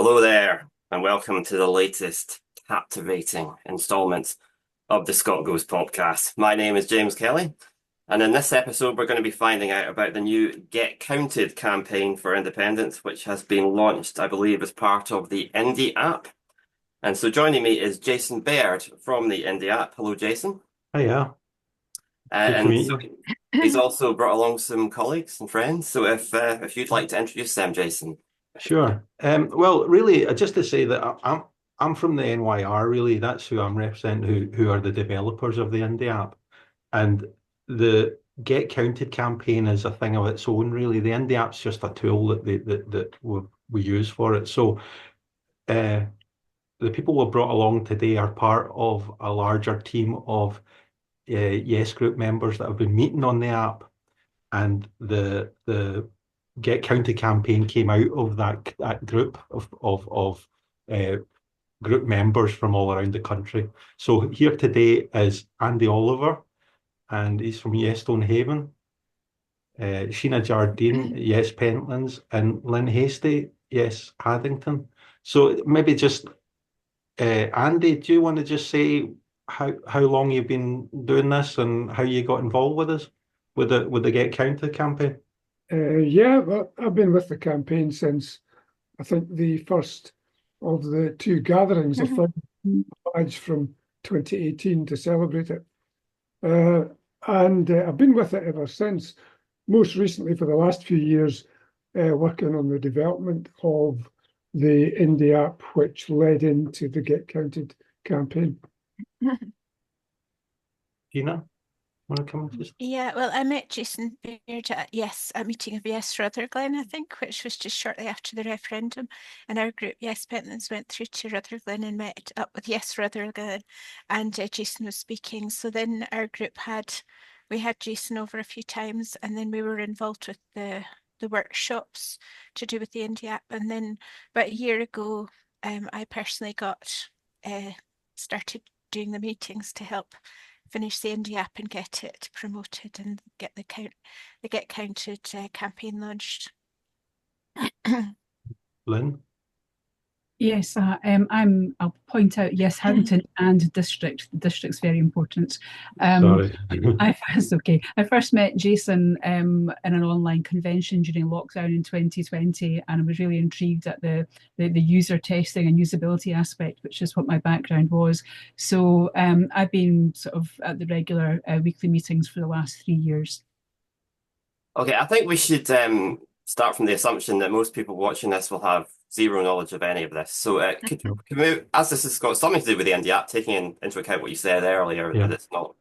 Hello there, and welcome to the latest captivating installment of the Scot Goes Popcast. My name is James Kelly, and in this episode, we're going to be finding out about the new Get Counted campaign for independence, which has been launched, I believe, as part of the IndyApp. And so joining me is Jason Baird from the IndyApp. Hello, Jason. Oh yeah, good to And meet so you. he's also brought along some colleagues and friends. So if you'd like to introduce them, Jason. Sure. Well, really, just to say that I'm from the NYR. Really, that's who I'm representing. Who are the developers of the Indie app, and the Get Counted campaign is a thing of its own. Really, the Indie app's just a tool that we use for it. So, uh, the people we've brought along today are part of a larger team of Yes Group members that have been meeting on the app, and the Get County campaign came out of that group of uh, group members from all around the country. So here today is Andy Oliver, and he's from Yes Stonehaven, Sheena Jardine, Yes Pentlands, and Lynn Hastie, Yes Haddington. So maybe just Andy, do you want to just say how long you've been doing this and how you got involved with us with the Get Counted campaign? Yeah, well, I've been with the campaign since I think the first of the two gatherings. I found a badge from 2018 to celebrate it. And I've been with it ever since, most recently for the last few years, working on the development of the Indie app, which led into the Get Counted campaign. Gina, want to come just? Yeah, well, I met Jason Baird at a meeting of Yes Rutherglen, I think, which was just shortly after the referendum. And our group, Yes Pentlands, went through to Rutherglen and met up with Yes Rutherglen, and Jason was speaking. So then our group we had Jason over a few times, and then we were involved with the workshops to do with the Indie app. And then about a year ago, I personally got started doing the meetings to help finish the Indie app and get it promoted and get the Get Counted campaign launched. Lynn? Yes, I'll point out, yes, Haddington and district. The district's very important. Sorry. It's okay. I first met Jason in an online convention during lockdown in 2020, and I was really intrigued at the user testing and usability aspect, which is what my background was. So I've been sort of at the regular weekly meetings for the last 3 years. Okay, I think we should start from the assumption that most people watching this will have zero knowledge of any of this. So, can we, as this has got something to do with the Indie app, taking into account what you said earlier, Yeah. that it's not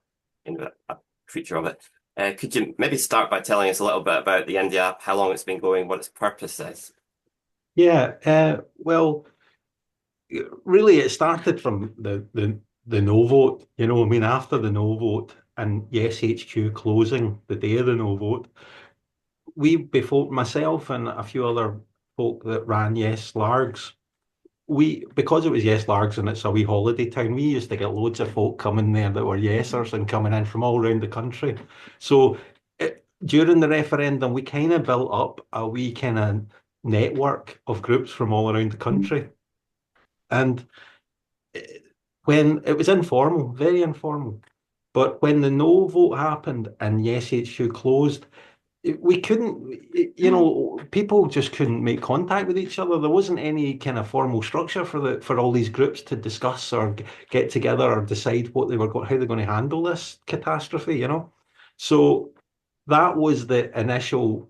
a creature of it, could you maybe start by telling us a little bit about the Indie app, how long it's been going, what its purpose is? Yeah, well, really, it started from the no vote. I mean, after the no vote and Yes HQ closing the day of the no vote, before myself and a few other folk that ran Yes Largs, because it was Yes Largs and it's a wee holiday town, we used to get loads of folk coming there that were Yesers and coming in from all around the country. So during the referendum, we kind of built up a wee kind of network of groups from all around the country. And when it was informal, very informal, but when the no vote happened and Yes HQ closed, we couldn't, people just couldn't make contact with each other. There wasn't any kind of formal structure for all these groups to discuss or get together or decide how they're going to handle this catastrophe. So that was the initial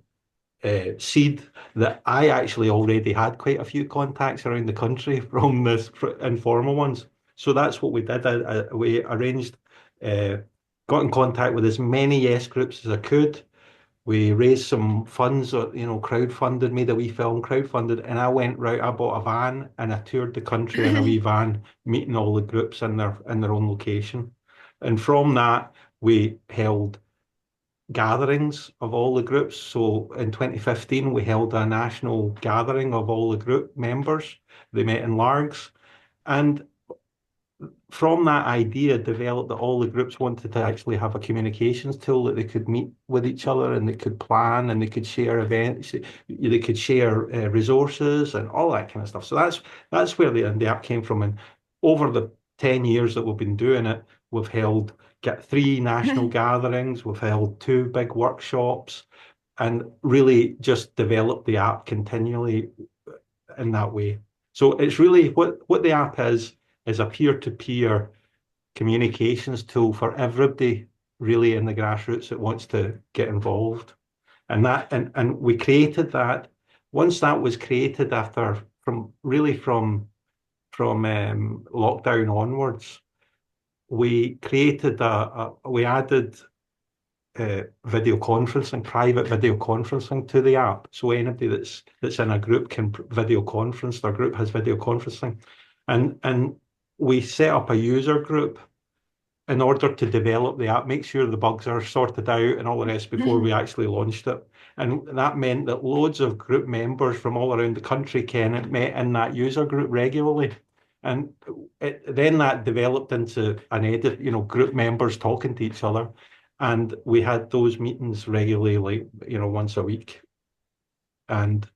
seed that I actually already had quite a few contacts around the country from this informal ones. So that's what we did. We arranged, got in contact with as many Yes groups as I could. We raised some funds, or crowdfunded, made a wee film, crowdfunded, and I went right. I bought a van and I toured the country in a wee van, meeting all the groups in their own location. And from that, we held gatherings of all the groups. So in 2015, we held a national gathering of all the group members. They met in Largs, and from that idea developed that all the groups wanted to actually have a communications tool that they could meet with each other and they could plan and they could share events, they could share resources and all that kind of stuff. So that's where the IndyApp came from. And over the 10 years that we've been doing it, we've held 3 national gatherings, we've held 2 big workshops, and really just developed the app continually in that way. So it's really what the app is a peer-to-peer communications tool for everybody really in the grassroots that wants to get involved. And we created that. Once that was created from lockdown onwards, we created we added video conferencing, private video conferencing to the app. So anybody that's in a group can video conference. Their group has video conferencing, and we set up a user group in order to develop the app, make sure the bugs are sorted out and all the rest before we actually launched it. And that meant that loads of group members from all around the country met in that user group regularly. And then that developed into group members talking to each other. And we had those meetings regularly, once a week. And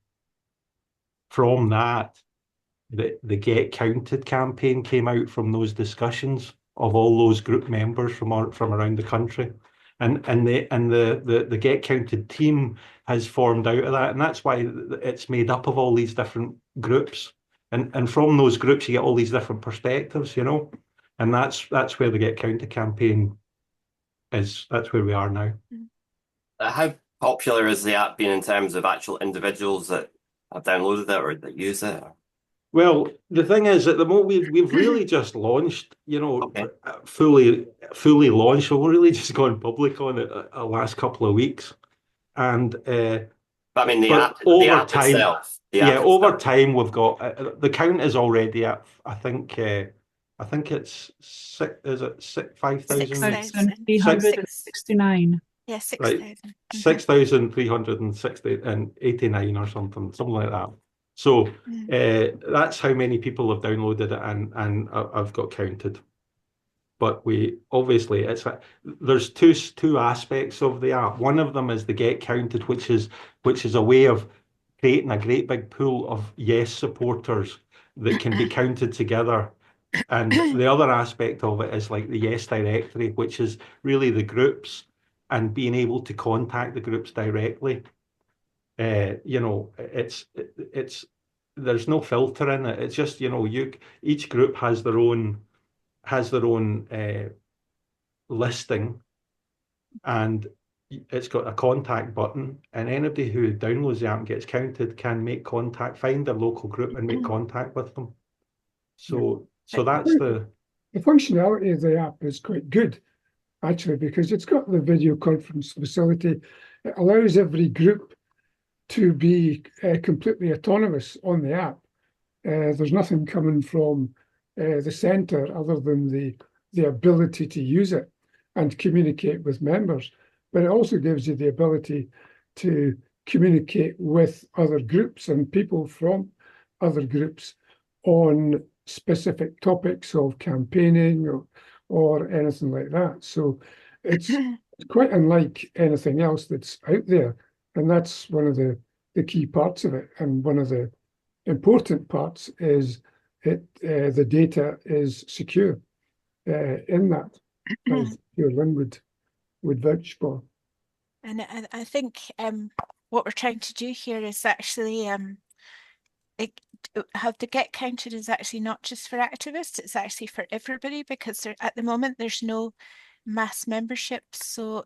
from that, the Get Counted campaign came out from those discussions of all those group members from around the country. And the Get Counted team has formed out of that. And that's why it's made up of all these different groups. And from those groups, you get all these different perspectives, And that's where the Get Counted campaign is. That's where we are now. How popular has the app been in terms of actual individuals that have downloaded it or that use it? Well, the thing is, at the moment we've really just launched, Okay. fully launched. So we're really just gone public on it the last couple of weeks, and But I mean, the but app, over the app time, itself. Over time we've got the count is already at I think it's 5,369. Yeah, 6,000. Right, 6,389 or something like that. So that's how many people have downloaded it and I've got counted. But we obviously there's two aspects of the app. One of them is the Get Counted, which is a way of creating a great big pool of yes supporters that can be counted together. And the other aspect of it is like the Yes directory, which is really the groups and being able to contact the groups directly. It's there's no filter in it. It's just each group has their own listing, and it's got a contact button, and anybody who downloads the app and gets counted can make contact, find their local group and make contact with them. So that's the functionality of the app is quite good, actually, because it's got the video conference facility. It allows every group to be completely autonomous on the app. There's nothing coming from the centre other than the ability to use it and communicate with members. But it also gives you the ability to communicate with other groups and people from other groups on specific topics of campaigning or anything like that. So it's quite unlike anything else that's out there. And that's one of the key parts of it. And one of the important parts is the data is secure in that, as Lynn would vouch for. And I think what we're trying to do here is actually have the Get Counted is actually not just for activists, it's actually for everybody, because at the moment there's no mass membership. So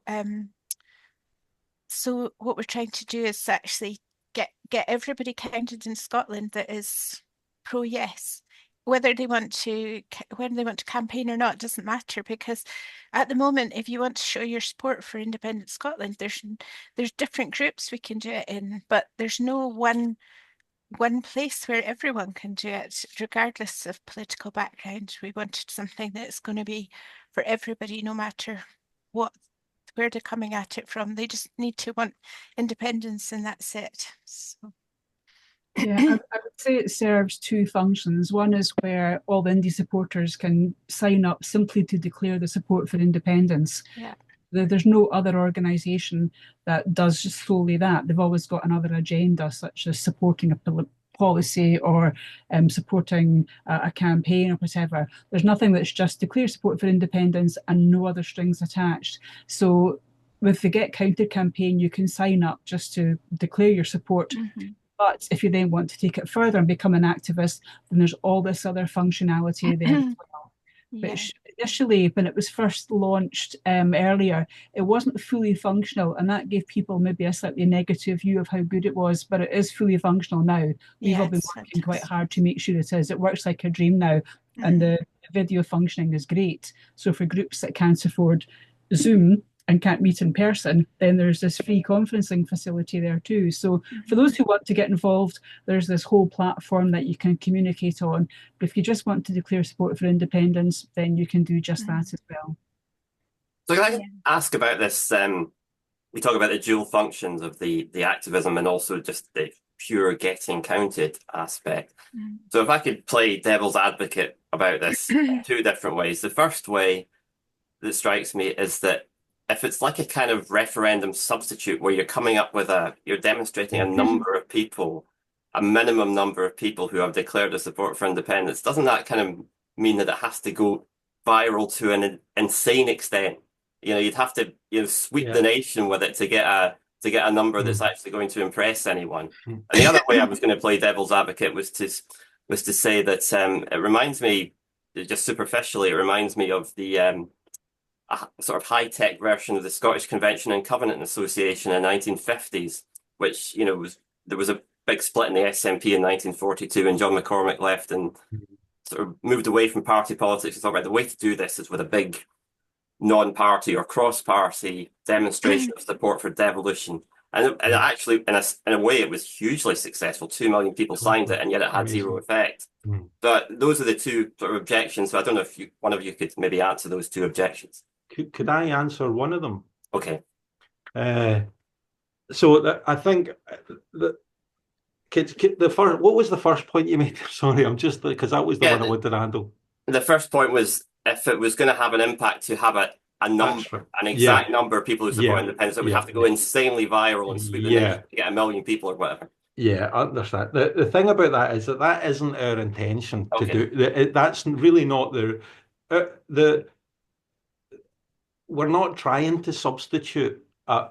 so what we're trying to do is actually get everybody counted in Scotland that is pro yes. Whether they want to campaign or not doesn't matter, because at the moment, if you want to show your support for Independent Scotland, there's different groups we can do it in, but there's no one place where everyone can do it, regardless of political background. We wanted something that's going to be for everybody, no matter where they're coming at it from. They just need to want independence, and that's it. So. Yeah, I would say it serves two functions. One is where all the Indy supporters can sign up simply to declare the support for independence. Yeah. There's no other organisation that does solely that. They've always got another agenda, such as supporting a policy or supporting a campaign or whatever. There's nothing that's just declare support for independence and no other strings attached. So with the Get Counted campaign, you can sign up just to declare your support. Mm-hmm. But if you then want to take it further and become an activist, then there's all this other functionality there as well. Yeah. Which initially, when it was first launched earlier, it wasn't fully functional, and that gave people maybe a slightly negative view of how good it was, but it is fully functional now. We've all been Yes, working quite hard to make sure it is. It works like a dream now, and the video functioning is great. So for groups that can't afford Zoom and can't meet in person, then there's this free conferencing facility there too. So for those who want to get involved, there's this whole platform that you can communicate on. But if you just want to declare support for independence, then you can do just that as well. So can I ask about this? We talk about the dual functions of the activism and also just the pure getting counted aspect. So if I could play devil's advocate about this two different ways. The first way that strikes me is that if it's like a kind of referendum substitute where you're coming up with you're demonstrating a number of people, a minimum number of people who have declared their support for independence, doesn't that kind of mean that it has to go viral to an insane extent? You'd have to sweep the nation with it to get a number that's actually going to impress anyone. And the other way I was going to play devil's advocate was to say that it reminds me, just superficially, it reminds me of the a sort of high-tech version of the Scottish Convention and Covenant Association in the 1950s, which, there was a big split in the SNP in 1942 and John McCormick left and sort of moved away from party politics and thought, right, the way to do this is with a big non-party or cross-party demonstration of support for devolution. And actually, in a way, it was hugely successful. 2 million people signed it, and yet it had zero effect. But those are the two sort of objections. So I don't know if one of you could maybe answer those two objections. Could I answer one of them? Okay. So I think that what was the first point you made? Sorry, I'm just because that was the one I wanted to handle. The first point was if it was going to have an impact to have a number, an exact number of people who support independence, it would have to go insanely viral and sweep the nation to get 1 million people or whatever. Yeah, I understand. The thing about that is that isn't our intention to do. That's really not we're not trying to substitute a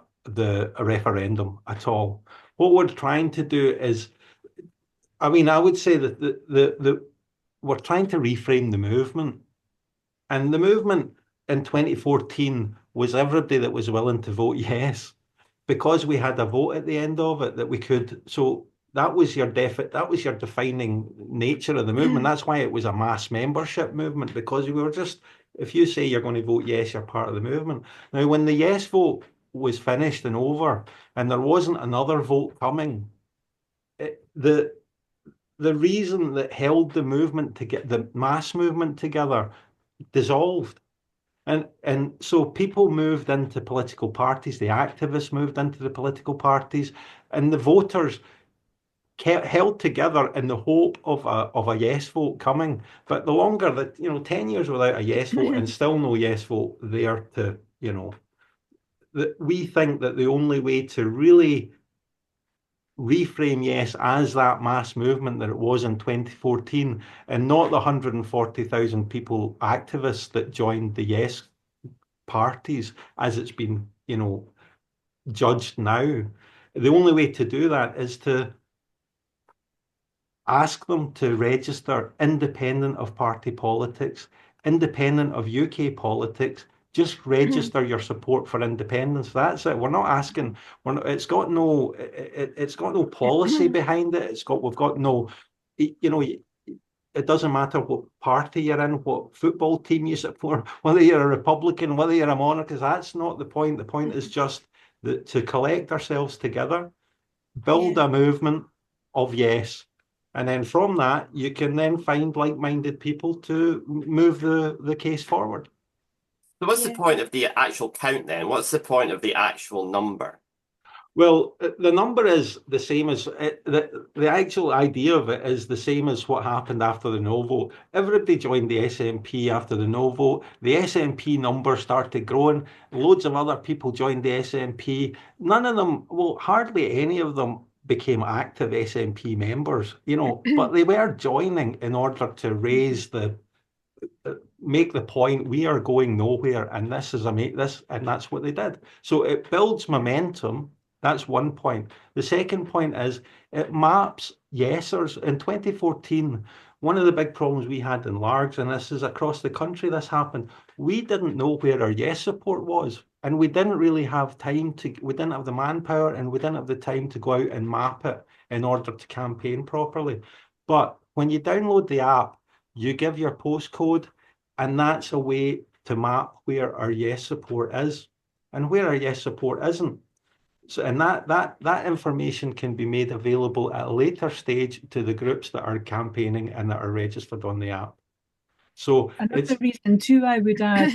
referendum at all. What we're trying to do is, I would say that we're trying to reframe the movement. And the movement in 2014 was everybody that was willing to vote yes, because we had a vote at the end of it that we could. So that was your defining nature of the movement. That's why it was a mass membership movement, because we were just, if you say you're going to vote yes, you're part of the movement. Now, when the yes vote was finished and over, and there wasn't another vote coming, the reason that held the movement to get the mass movement together dissolved. And so people moved into political parties, the activists moved into the political parties, and the voters held together in the hope of a yes vote coming. But the longer that, 10 years without a yes vote and still no yes vote there to, that we think that the only way to really reframe yes as that mass movement that it was in 2014, and not the 140,000 people, activists that joined the yes parties as it's been, judged now. The only way to do that is to ask them to register independent of party politics, independent of UK politics. Just register your support for independence. That's it. We're not asking. It's got no policy behind it. We've got no. It doesn't matter what party you're in, what football team you support, whether you're a Republican, whether you're a monarchist. That's not the point. The point is just to collect ourselves together, build a movement of yes. And then from that, you can then find like-minded people to move the case forward. So what's the point of the actual count then? What's the point of the actual number? Well, the number is the same as the actual idea of it is the same as what happened after the no vote. Everybody joined the SNP after the no vote. The SNP number started growing. Loads of other people joined the SNP. None of them, well, hardly any of them became active SNP members, but they were joining in order to raise make the point we are going nowhere and this is this, and that's what they did. So it builds momentum. That's one point. The second point is it maps yesers. In 2014, one of the big problems we had in Largs, and this is across the country, this happened, we didn't know where our yes support was. And we didn't really have we didn't have the manpower and we didn't have the time to go out and map it in order to campaign properly. But when you download the app, you give your postcode, and that's a way to map where our yes support is and where our yes support isn't. So, and that information can be made available at a later stage to the groups that are campaigning and that are registered on the app. So another reason too, I would add,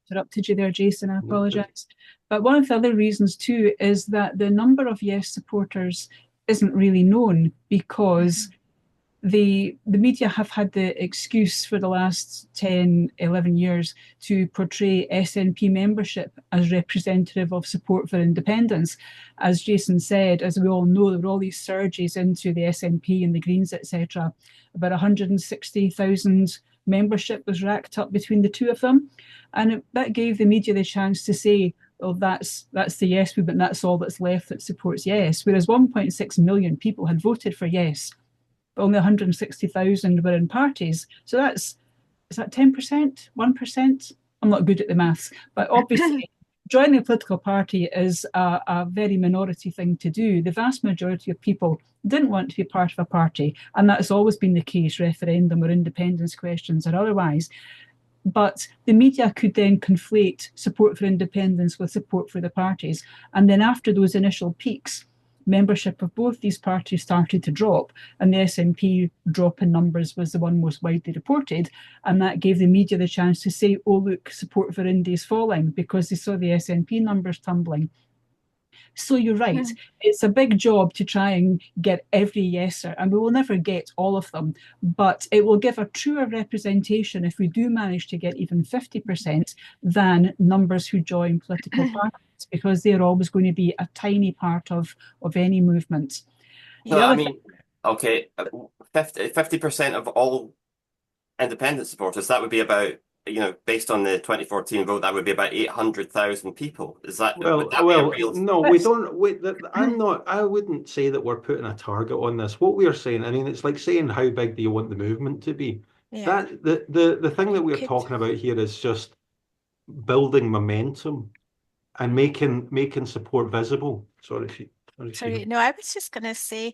interrupted you there, Jason, I apologise. But one of the other reasons too is that the number of yes supporters isn't really known because the media have had the excuse for the last 10, 11 years to portray SNP membership as representative of support for independence. As Jason said, as we all know, there were all these surges into the SNP and the Greens, etc. About 160,000 membership was racked up between the two of them. And that gave the media the chance to say, well, that's the yes movement, that's all that's left that supports yes. Whereas 1.6 million people had voted for yes. Only 160,000 were in parties. So is that 10%, 1%? I'm not good at the maths, but obviously joining a political party is a very minority thing to do. The vast majority of people didn't want to be part of a party, and that's always been the case, referendum or independence questions or otherwise. But the media could then conflate support for independence with support for the parties. And then after those initial peaks, membership of both these parties started to drop, and the SNP drop in numbers was the one most widely reported, and that gave the media the chance to say, oh look, support for Indy is falling, because they saw the SNP numbers tumbling. So you're right, it's a big job to try and get every yeser, and we will never get all of them, but it will give a truer representation if we do manage to get even 50% than numbers who join political parties, because they're always going to be a tiny part of any movement. No, I mean, okay, 50% of all independent supporters, that would be about, based on the 2014 vote, that would be about 800,000 people. Is that would that be a real? No, we don't. I wouldn't say that we're putting a target on this. What we are saying, I mean, it's like saying how big do you want the movement to be? Yeah. The thing that we're talking about here is just building momentum and making support visible. Sorry, no, I was just going to say,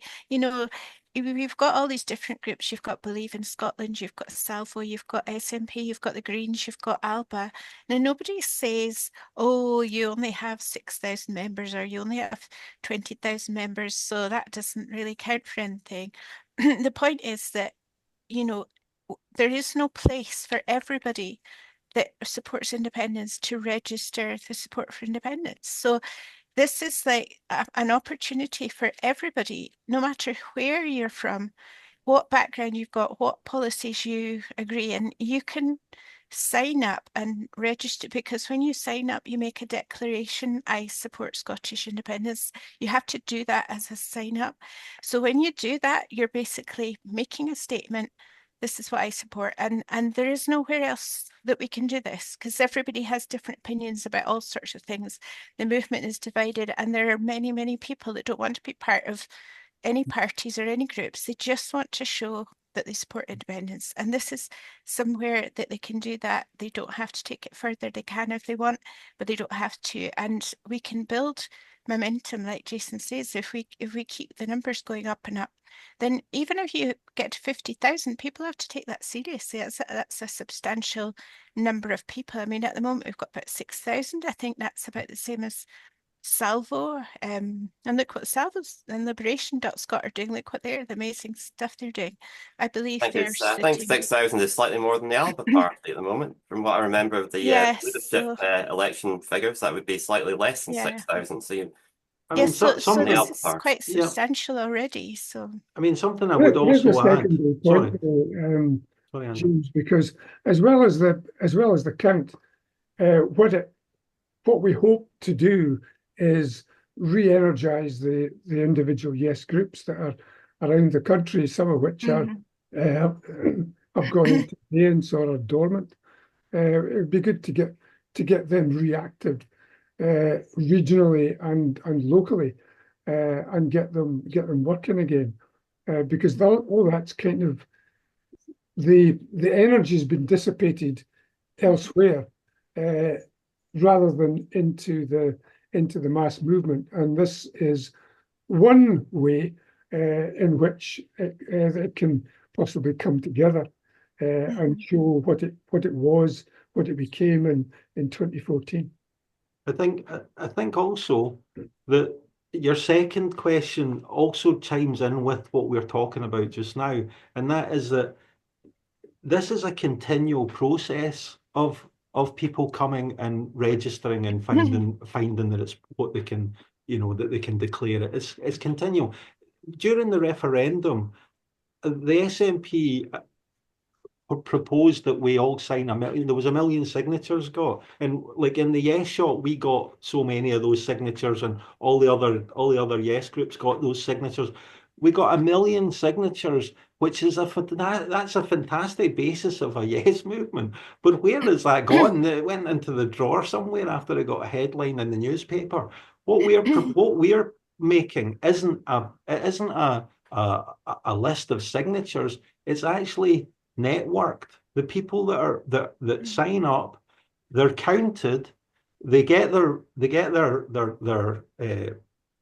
we've got all these different groups. You've got Believe in Scotland, you've got Salvo, you've got SNP, you've got the Greens, you've got Alba. Now, nobody says, oh, you only have 6,000 members or you only have 20,000 members, so that doesn't really count for anything. The point is that, there is no place for everybody that supports independence to register the support for independence. So this is like an opportunity for everybody, no matter where you're from, what background you've got, what policies you agree, and you can sign up and register, because when you sign up, you make a declaration, I support Scottish independence. You have to do that as a sign up. So when you do that, you're basically making a statement, this is what I support, and there is nowhere else that we can do this, because everybody has different opinions about all sorts of things. The movement is divided, and there are many, many people that don't want to be part of any parties or any groups. They just want to show that they support independence, and this is somewhere that they can do that. They don't have to take it further. They can if they want, but they don't have to, and we can build momentum, like Jason says. If we keep the numbers going up and up, then even if you get to 50,000, people have to take that seriously. That's a substantial number of people. I mean, at the moment, we've got about 6,000. I think that's about the same as Salvo. And look what Salvo's and Liberation.Scot are doing. Look what the amazing stuff they're doing. I believe I think 6,000 is slightly more than the Alba party at the moment. From what I remember of the leadership election figures, that would be slightly less than 6,000. So I mean, Yes, so something, this the is part. quite yeah, substantial already. So I mean, something I would Here's a also add, secondary sorry, point, though, sorry, Andrew. James, because as well as the count, what we hope to do is re-energize the individual yes groups that are around the country, some of which are have gone into abeyance or are dormant. It would be good to get them reactive regionally and locally, and get them working again, because all that's kind of the energy has been dissipated elsewhere, rather than into the mass movement, and this is one way in which it can possibly come together and show what it was, what it became in 2014. I think also that your second question also chimes in with what we're talking about just now, and that is that this is a continual process of people coming and registering and finding that it's what they can, that they can declare it. It's continual. During the referendum, the SNP proposed that we all sign 1 million. There was 1 million signatures got, and like in the yes shot, we got so many of those signatures, and all the other yes groups got those signatures. We got 1 million signatures, which is that's a fantastic basis of a yes movement. But where has that gone? It went into the drawer somewhere after it got a headline in the newspaper. What we're making isn't a list of signatures. It's actually networked. The people that sign up, they're counted, they get their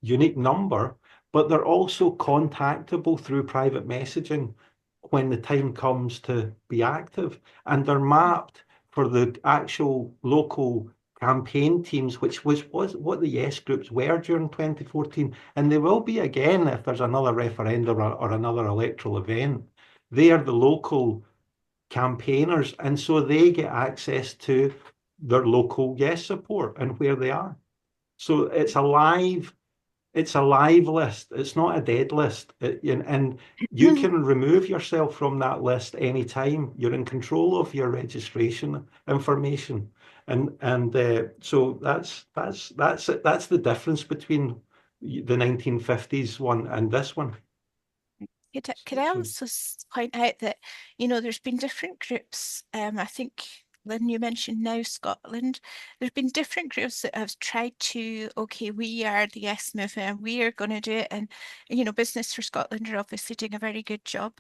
unique number, but they're also contactable through private messaging when the time comes to be active, and they're mapped for the actual local campaign teams, which was what the yes groups were during 2014, and they will be again if there's another referendum or another electoral event. They are the local campaigners, and so they get access to their local yes support and where they are. So it's a live list. It's not a dead list. And you can remove yourself from that list anytime. You're in control of your registration information. And so that's the difference between the 1950s one and this one. Could I also point out that, there's been different groups. I think, Lynn, you mentioned Now Scotland. There's been different groups that have tried to, okay, we are the yes movement and we are going to do it. And, Business for Scotland are obviously doing a very good job,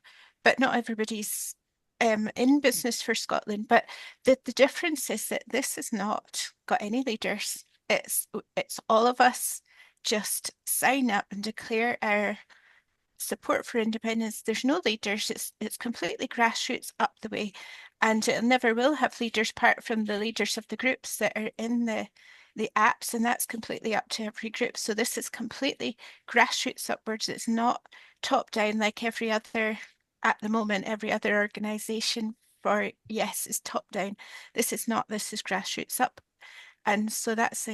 but not everybody's in Business for Scotland. But the difference is that this has not got any leaders. It's all of us just sign up and declare our support for independence. There's no leaders. It's completely grassroots up the way, and it never will have leaders apart from the leaders of the groups that are in the apps, and that's completely up to every group. So this is completely grassroots upwards. It's not top down like every other, at the moment, every other organisation for yes is top down. This is not. This is grassroots up, and so that's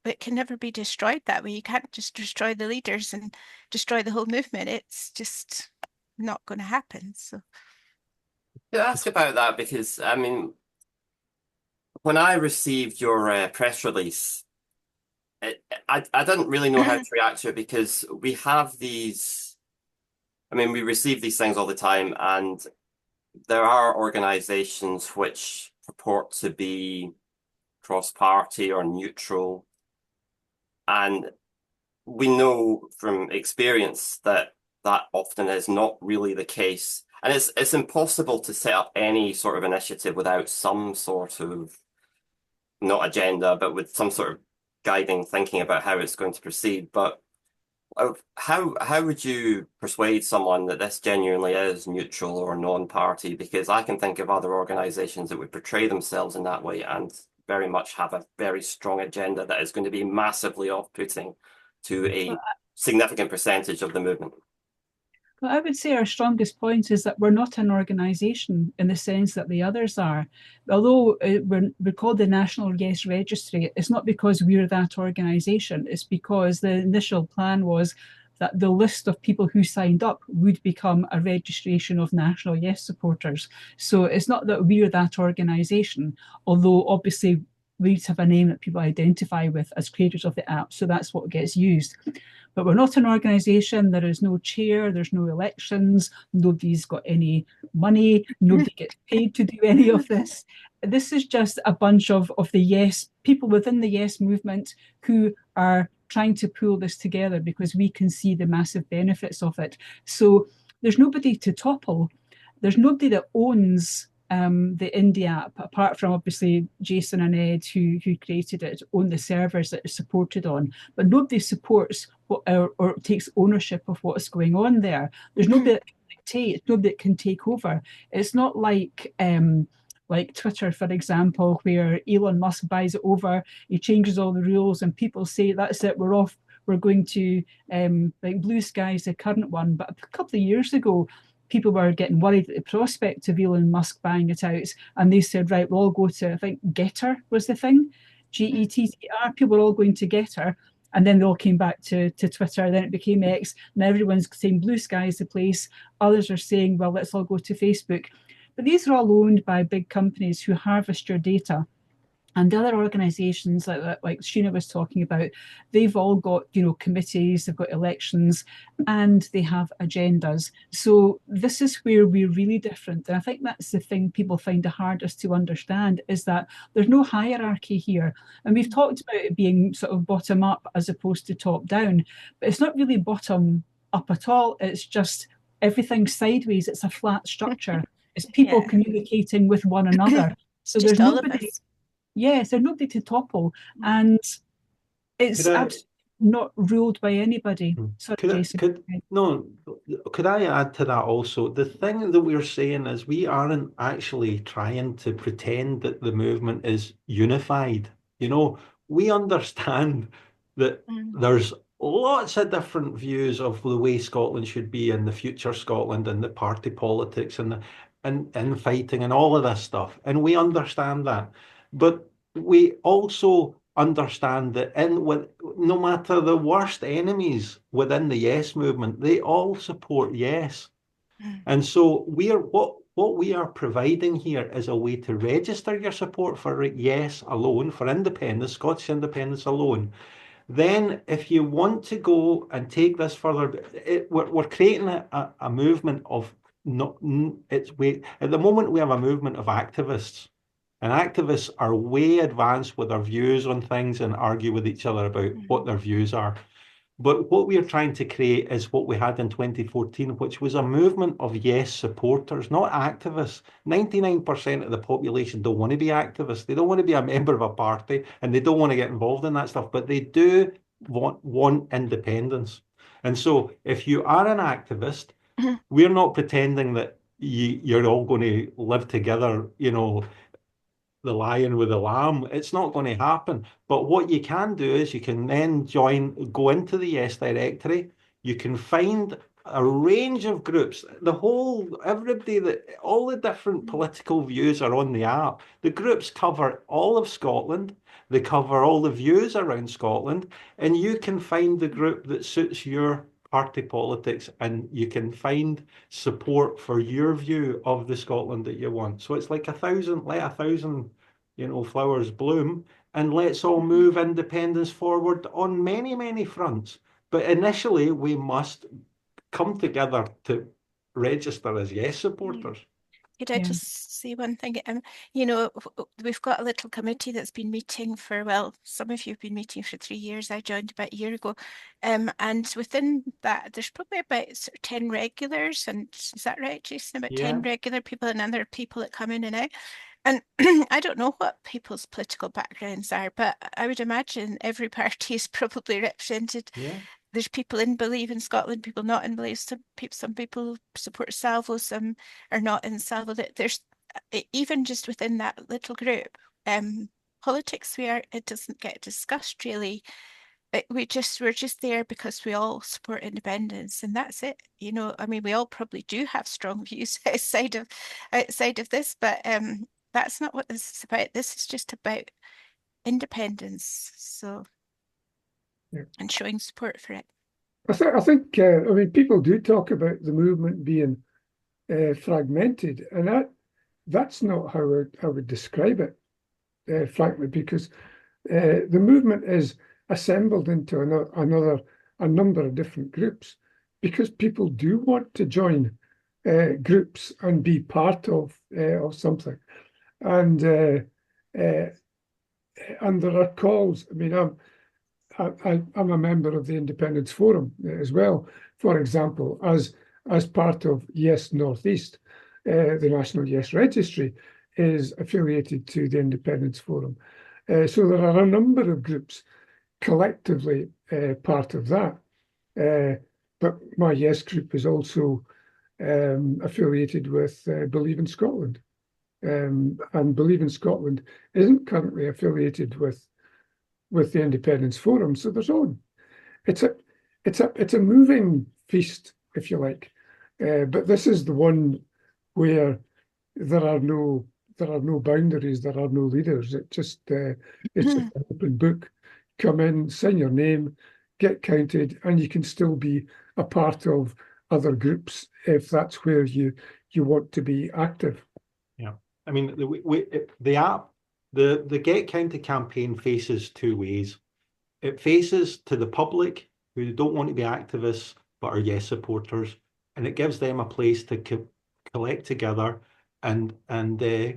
it can never be destroyed that way. You can't just destroy the leaders and destroy the whole movement. It's just not going to happen. So To ask about that, because I mean, when I received your press release, I didn't really know how to react to it, because we have these. I mean, we receive these things all the time, and there are organizations which purport to be cross-party or neutral. And we know from experience that often is not really the case. And it's impossible to set up any sort of initiative without some sort of, not agenda, but with some sort of guiding thinking about how it's going to proceed. But how would you persuade someone that this genuinely is neutral or non-party? Because I can think of other organizations that would portray themselves in that way and very much have a very strong agenda that is going to be massively off-putting to a significant percentage of the movement. Well, I would say our strongest point is that we're not an organisation in the sense that the others are. Although we're called the National Yes Registry, it's not because we're that organisation. It's because the initial plan was that the list of people who signed up would become a registration of National Yes supporters. So it's not that we're that organisation, although obviously we need to have a name that people identify with as creators of the app. So that's what gets used. But we're not an organisation. There is no chair, there's no elections, nobody's got any money, nobody gets paid to do any of this. This is just a bunch of the Yes, people within the Yes movement who are trying to pull this together because we can see the massive benefits of it. So there's nobody to topple. There's nobody that owns the IndyApp, apart from obviously Jason and Ed, who created it, own the servers that it's supported on, but nobody supports what, or takes ownership of what's going on there. There's nobody that can dictate, nobody that can take over. It's not like Twitter, for example, where Elon Musk buys it over, he changes all the rules, and people say, that's it, we're off, we're going to, like Blue Sky is the current one, but a couple of years ago, people were getting worried at the prospect of Elon Musk buying it out, and they said, right, we'll all go to, I think Getter was the thing, Getter, people were all going to Getter, and then they all came back to Twitter, then it became X, and everyone's saying Blue Sky is the place, others are saying, well, let's all go to Facebook. But these are all owned by big companies who harvest your data. And the other organisations like Sheena was talking about, they've all got, committees, they've got elections, and they have agendas. So this is where we're really different. And I think that's the thing people find the hardest to understand, is that there's no hierarchy here. And we've talked about it being sort of bottom up as opposed to top down, but it's not really bottom up at all. It's just everything sideways. It's a flat structure. It's people communicating with one another. So just there's all nobody. Of us. Yes, there's nobody to topple, and it's absolutely not ruled by anybody. Sorry, Jason. Could I add to that also? The thing that we're saying is we aren't actually trying to pretend that the movement is unified. We understand that there's lots of different views of the way Scotland should be in the future Scotland, and the party politics and fighting and all of this stuff. And we understand that. But we also understand that no matter the worst enemies within the Yes movement, they all support Yes. And so what we are providing here is a way to register your support for Yes alone, for independence, Scottish independence alone. Then if you want to go and take this further, we're creating a movement of, at the moment we have a movement of activists. And activists are way advanced with their views on things and argue with each other about what their views are. But what we are trying to create is what we had in 2014, which was a movement of Yes supporters, not activists. 99% of the population don't want to be activists. They don't want to be a member of a party, and they don't want to get involved in that stuff, but they do want independence. And so if you are an activist, we're not pretending that you're all going to live together, the lion with the lamb. It's not going to happen. But what you can do is you can then go into the Yes directory. You can find a range of groups. Everybody, all the different political views are on the app. The groups cover all of Scotland. They cover all the views around Scotland. And you can find the group that suits your party politics, and you can find support for your view of the Scotland that you want. So it's like let a thousand, flowers bloom, and let's all move independence forward on many, many fronts. But initially, we must come together to register as Yes supporters. Could I just say one thing? We've got a little committee that's been meeting some of you have been meeting for 3 years. I joined about a year ago. And within that, there's probably about 10 regulars. And is that right, Jason? About 10 regular people, and then there are people that come in and out. And I don't know what people's political backgrounds are, but I would imagine every party is probably represented. Yeah. There's people in Believe in Scotland, people not in Believe. Some people support Salvo, some are not in Salvo. There's even just within that little group, politics it doesn't get discussed really we're just there because we all support independence, and that's it. I mean, we all probably do have strong views outside of this, but that's not what this is about. This is just about independence. So, Yeah. and showing support for it. I think I mean, people do talk about the movement being fragmented, and that's not how I would describe it, frankly, because the movement is assembled into a number of different groups because people do want to join groups and be part of something, and there are calls. I mean, I'm a member of the Independence Forum as well, for example, as part of Yes Northeast. The National Yes Registry is affiliated to the Independence Forum. So there are a number of groups collectively part of that. But my Yes group is also affiliated with Believe in Scotland. And Believe in Scotland isn't currently affiliated with the Independence Forum. So it's a moving feast, if you like. But this is the one where there are no boundaries, there are no leaders. It's just an open book. Come in, sign your name, get counted, and you can still be a part of other groups if that's where you want to be active. Yeah, I mean, the app, the Get Counted campaign faces two ways. It faces to the public who don't want to be activists but are Yes supporters, and it gives them a place to collect together and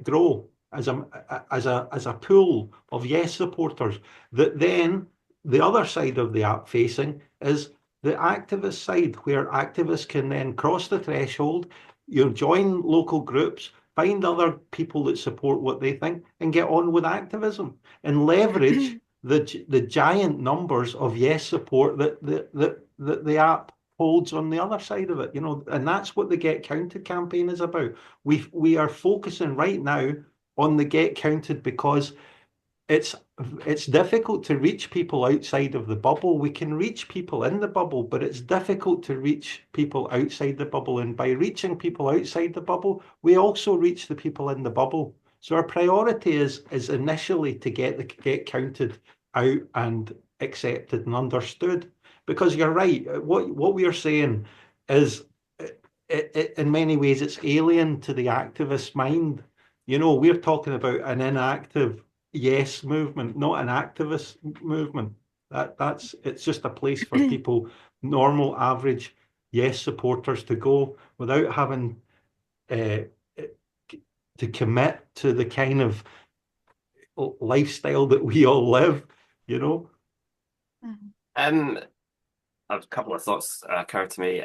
grow as a pool of Yes supporters. That then the other side of the app facing is the activist side, where activists can then cross the threshold, join local groups, find other people that support what they think, and get on with activism and leverage the giant numbers of Yes support that the app holds on the other side of it, and that's what the Get Counted campaign is about. We are focusing right now on the Get Counted because it's difficult to reach people outside of the bubble. We can reach people in the bubble, but it's difficult to reach people outside the bubble. And by reaching people outside the bubble, we also reach the people in the bubble. So our priority is initially to get the Get Counted out and accepted and understood. Because you're right, what we are saying is, in many ways, it's alien to the activist mind. We're talking about an inactive Yes movement, not an activist movement. It's just a place for people, normal, average Yes supporters, to go without having to commit to the kind of lifestyle that we all live. A couple of thoughts occurred to me.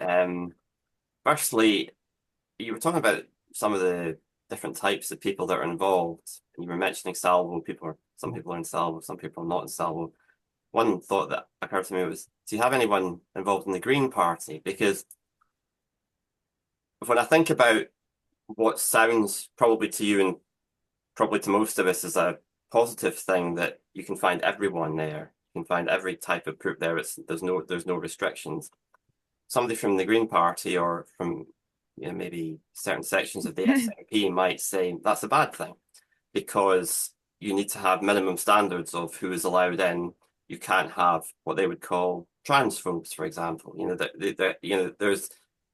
Firstly, you were talking about some of the different types of people that are involved. And you were mentioning salvo. Some people are in salvo, some people are not in salvo. One thought that occurred to me was, do you have anyone involved in the Green Party? Because when I think about what sounds probably to you and probably to most of us as a positive thing, that you can find everyone there, you can find every type of group there. There's no restrictions. Somebody from the Green Party or from maybe certain sections of the SNP might say that's a bad thing because you need to have minimum standards of who is allowed in. You can't have what they would call transphobes, for example.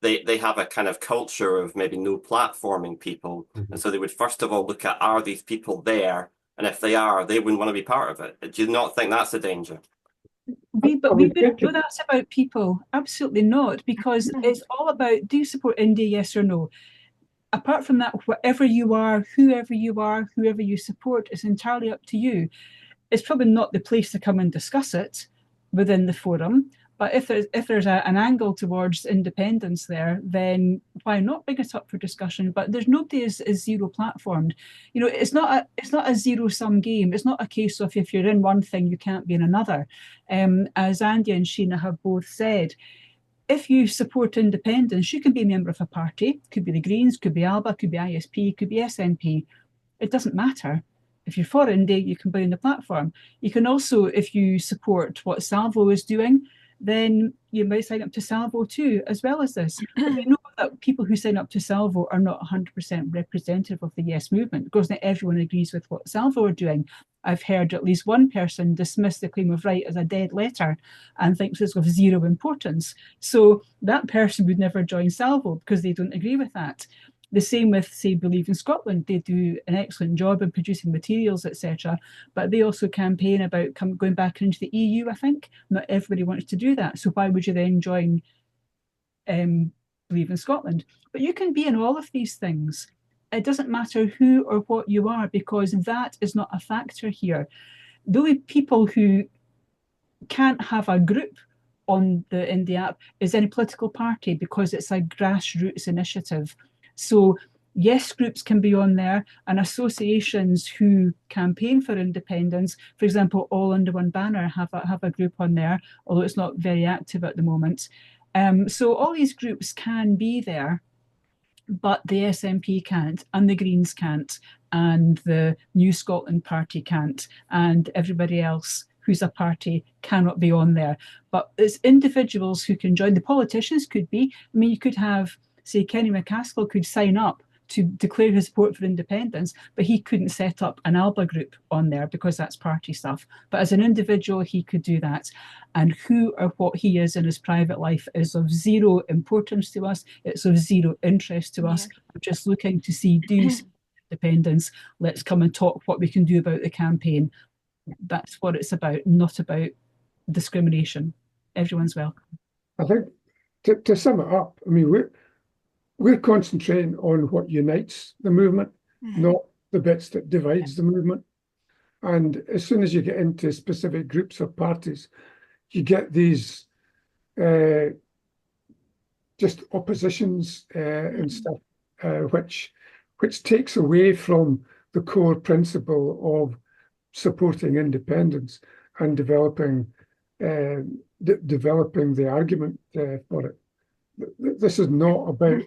They have a kind of culture of maybe no platforming people, and so they would first of all look at, are these people there, and if they are, they wouldn't want to be part of it. Do you not think that's a danger? We wouldn't know that's about people. Absolutely not, because it's all about, do you support Indy, yes or no? Apart from that, whatever you are, whoever you support, is entirely up to you. It's probably not the place to come and discuss it within the forum, but if there's an angle towards independence there, then why not bring it up for discussion? But there's nobody is zero platformed. It's not a zero sum game. It's not a case of if you're in one thing you can't be in another. As Andy and Sheena have both said, if you support independence, you can be a member of a party. Could be the Greens, could be ALBA, could be ISP, could be SNP. It doesn't matter. If you're for Indy, you can buy on the platform. You can also, if you support what Salvo is doing, then you might sign up to Salvo too, as well as this. But you know that people who sign up to Salvo are not 100% representative of the Yes movement, because not everyone agrees with what Salvo are doing. I've heard at least one person dismiss the claim of right as a dead letter and thinks it's of zero importance. So that person would never join Salvo because they don't agree with that. The same with, say, Believe in Scotland. They do an excellent job in producing materials, etc. But they also campaign about going back into the EU, I think. Not everybody wants to do that. So why would you then join Believe in Scotland? But you can be in all of these things. It doesn't matter who or what you are, because that is not a factor here. The only people who can't have a group on the IndyApp is any political party, because it's a grassroots initiative. So yes, groups can be on there, and associations who campaign for independence, for example, All Under One Banner have a group on there, although it's not very active at the moment. So all these groups can be there, but the SNP can't, and the Greens can't, and the New Scotland Party can't, and everybody else who's a party cannot be on there. But it's individuals who can join. The politicians could be. I mean, you could have, say, Kenny McCaskill could sign up to declare his support for independence, but he couldn't set up an ALBA group on there because that's party stuff. But as an individual, he could do that. And who or what he is in his private life is of zero importance to us. It's of zero interest to us. I'm just looking to see, do you support independence? Let's come and talk what we can do about the campaign. That's what it's about, not about discrimination. Everyone's welcome. I think to sum it up, I mean, we're concentrating on what unites the movement, not the bits that divides the movement. And as soon as you get into specific groups or parties, you get these just oppositions and stuff, which takes away from the core principle of supporting independence and developing the argument for it. This is not about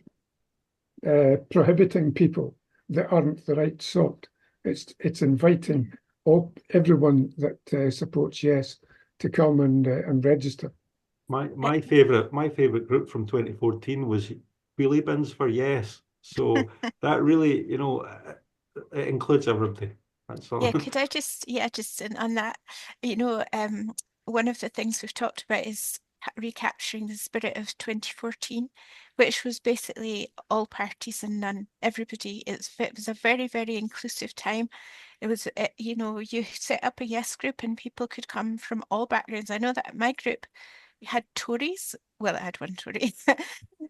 prohibiting people that aren't the right sort. It's inviting everyone that supports Yes to come and register. My favourite group from 2014 was Wheelie Bins for Yes. So that really, it includes everybody. That's all. Yeah, could I just on that, one of the things we've talked about is recapturing the spirit of 2014, which was basically all parties and none, everybody. It was a very, very inclusive time. It was, you set up a Yes group and people could come from all backgrounds. I know that my group had Tories. Well, it had one Tory.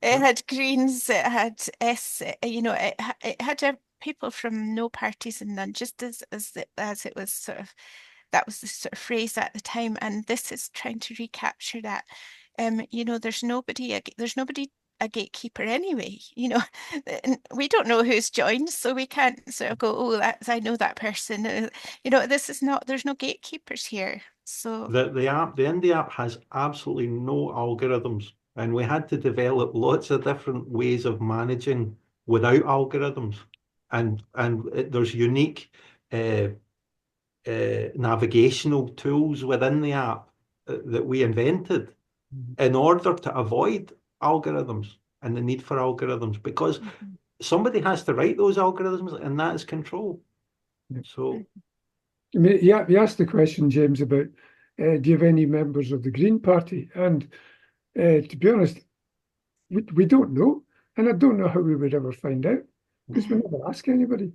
It had Greens. It had it had people from no parties and none, just as it was sort of. That was the sort of phrase at the time, and this is trying to recapture that. There's nobody a gatekeeper anyway. We don't know who's joined, so we can't sort of go, oh, I know that person. There's no gatekeepers here. So the IndyApp has absolutely no algorithms, and we had to develop lots of different ways of managing without algorithms, and there's unique navigational tools within the app that we invented in order to avoid algorithms and the need for algorithms, because somebody has to write those algorithms, and that is control. So, I mean, you asked the question, James, about do you have any members of the Green Party? And to be honest, we don't know, and I don't know how we would ever find out, because we never ask anybody.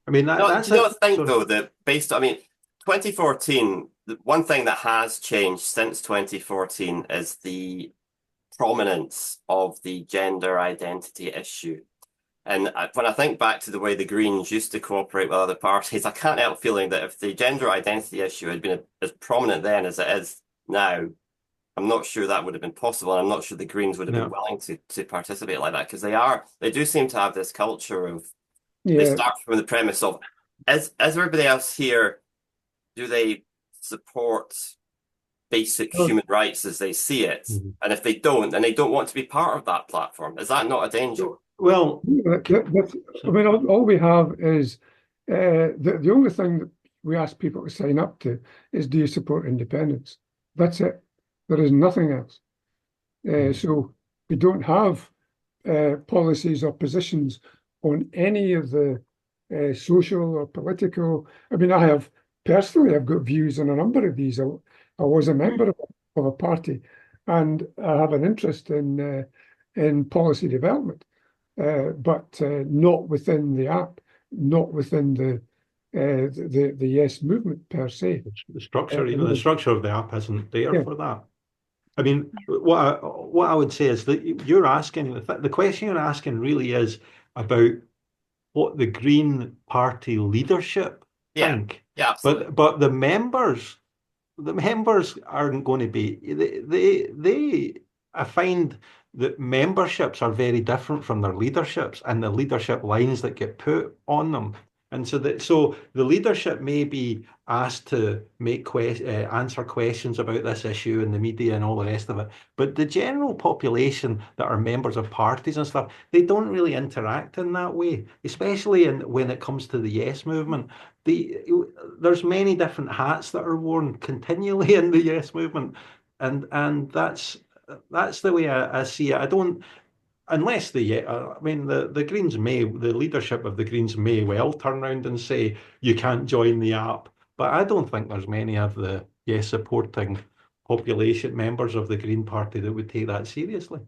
I mean, that's the thing, though, that 2014, the one thing that has changed since 2014 is the prominence of the gender identity issue. And when I think back to the way the Greens used to cooperate with other parties, I can't help feeling that if the gender identity issue had been as prominent then as it is now, I'm not sure that would have been possible. And I'm not sure the Greens would have been willing to participate like that, because they do seem to have this culture of, they start from the premise of, as everybody else here, do they support basic human rights as they see it? And if they don't, then they don't want to be part of that platform. Is that not a danger? Well, I mean, all we have is The only thing that we ask people to sign up to is, do you support independence? That's it. There is nothing else. So we don't have policies or positions on any of the social or political. I mean, I've got views on a number of these. I was a member of a party, and I have an interest in policy development, but not within the app, not within the Yes movement per se. The structure, even the structure of the app isn't there for that. I mean, what I would say is that you're asking, the question you're asking really is about what the Green Party leadership think. Yeah, absolutely. But the members aren't going to be. I find that memberships are very different from their leaderships and the leadership lines that get put on them. And so the leadership may be asked to answer questions about this issue in the media and all the rest of it. But the general population that are members of parties and stuff, they don't really interact in that way, especially when it comes to the Yes movement. There's many different hats that are worn continually in the Yes movement. And that's the way I see it. I don't. Unless the Greens the leadership of the Greens may well turn around and say you can't join the app, but I don't think there's many of the Yes supporting population members of the Green Party that would take that seriously.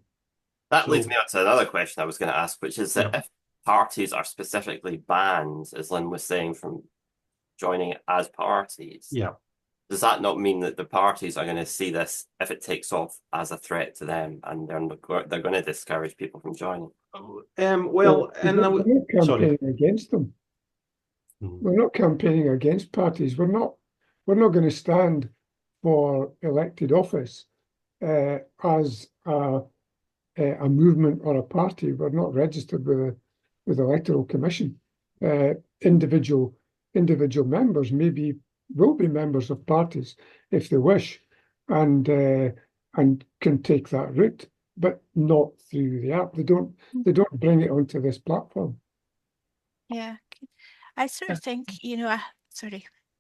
That leads me on to another question I was going to ask, which is that if parties are specifically banned, as Lynn was saying, from joining as parties, does that not mean that the parties are going to see this, if it takes off, as a threat to them, and they're going to discourage people from joining? We're not campaigning against them. We're not campaigning against parties. We're not going to stand for elected office as a movement or a party. We're not registered with the Electoral Commission. Individual members will be members of parties if they wish, and can take that route, but not through the app. They don't bring it onto this platform. Yeah, I sort of think, sorry,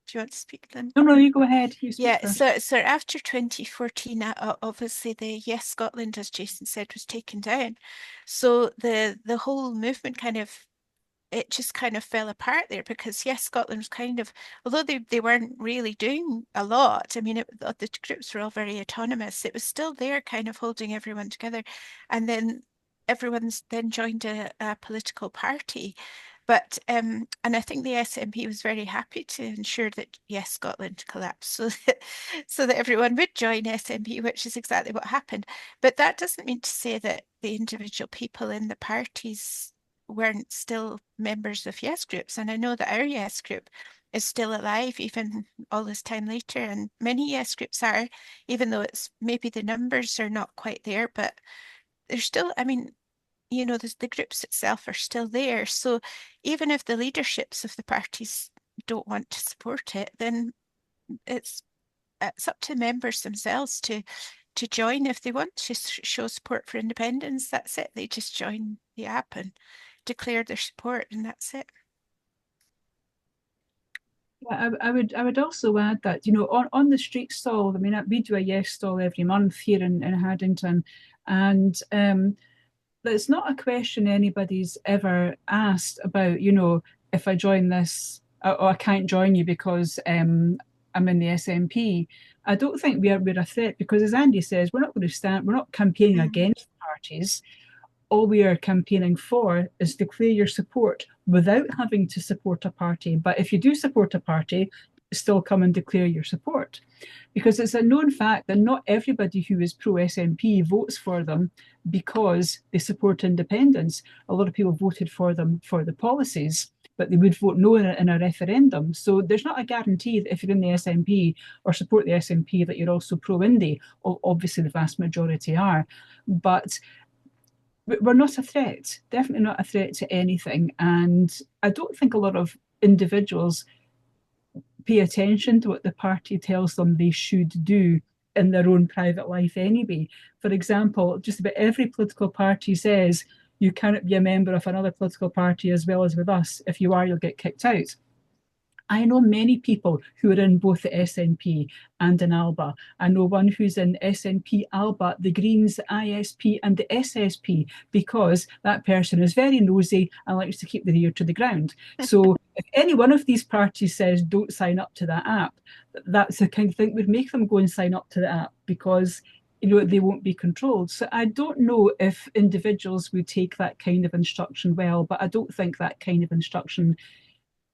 do you want to speak, Lynn? No, you go ahead. You speak first. So after 2014, obviously the Yes Scotland, as Jason said, was taken down. So the whole movement it just kind of fell apart there, because Yes Scotland was kind of, although they weren't really doing a lot, I mean, the groups were all very autonomous, it was still there kind of holding everyone together. And then everyone's then joined a political party. But and I think the SNP was very happy to ensure that Yes Scotland collapsed, so that everyone would join SNP, which is exactly what happened. But that doesn't mean to say that the individual people in the parties weren't still members of Yes groups. And I know that our Yes group is still alive even all this time later, and many Yes groups are, even though it's maybe the numbers are not quite there, but they're still, I mean, the groups itself are still there. So even if the leaderships of the parties don't want to support it, then it's up to members themselves to join. If they want to show support for independence, that's it. They just join the app and declare their support, and that's it. I would also add that, on the street stall, I mean, we do a Yes stall every month here in Haddington, and it's not a question anybody's ever asked about, if I join this, or I can't join you because I'm in the SNP. I don't think we're a threat, because, as Andy says, we're not campaigning against parties. All we are campaigning for is declare your support without having to support a party. But if you do support a party, still come and declare your support. Because it's a known fact that not everybody who is pro-SNP votes for them because they support independence. A lot of people voted for them for the policies, but they would vote no in a referendum. So there's not a guarantee that if you're in the SNP or support the SNP that you're also pro-Indy. Obviously, the vast majority are. But we're not a threat, definitely not a threat to anything. And I don't think a lot of individuals pay attention to what the party tells them they should do in their own private life anyway. For example, just about every political party says you cannot be a member of another political party as well as with us. If you are, you'll get kicked out. I know many people who are in both the SNP and in Alba. I know one who's in SNP, Alba, the Greens, the ISP and the SSP, because that person is very nosy and likes to keep their ear to the ground. So if any one of these parties says don't sign up to that app, that's the kind of thing that would make them go and sign up to the app, because they won't be controlled. So I don't know if individuals would take that kind of instruction well, but I don't think that kind of instruction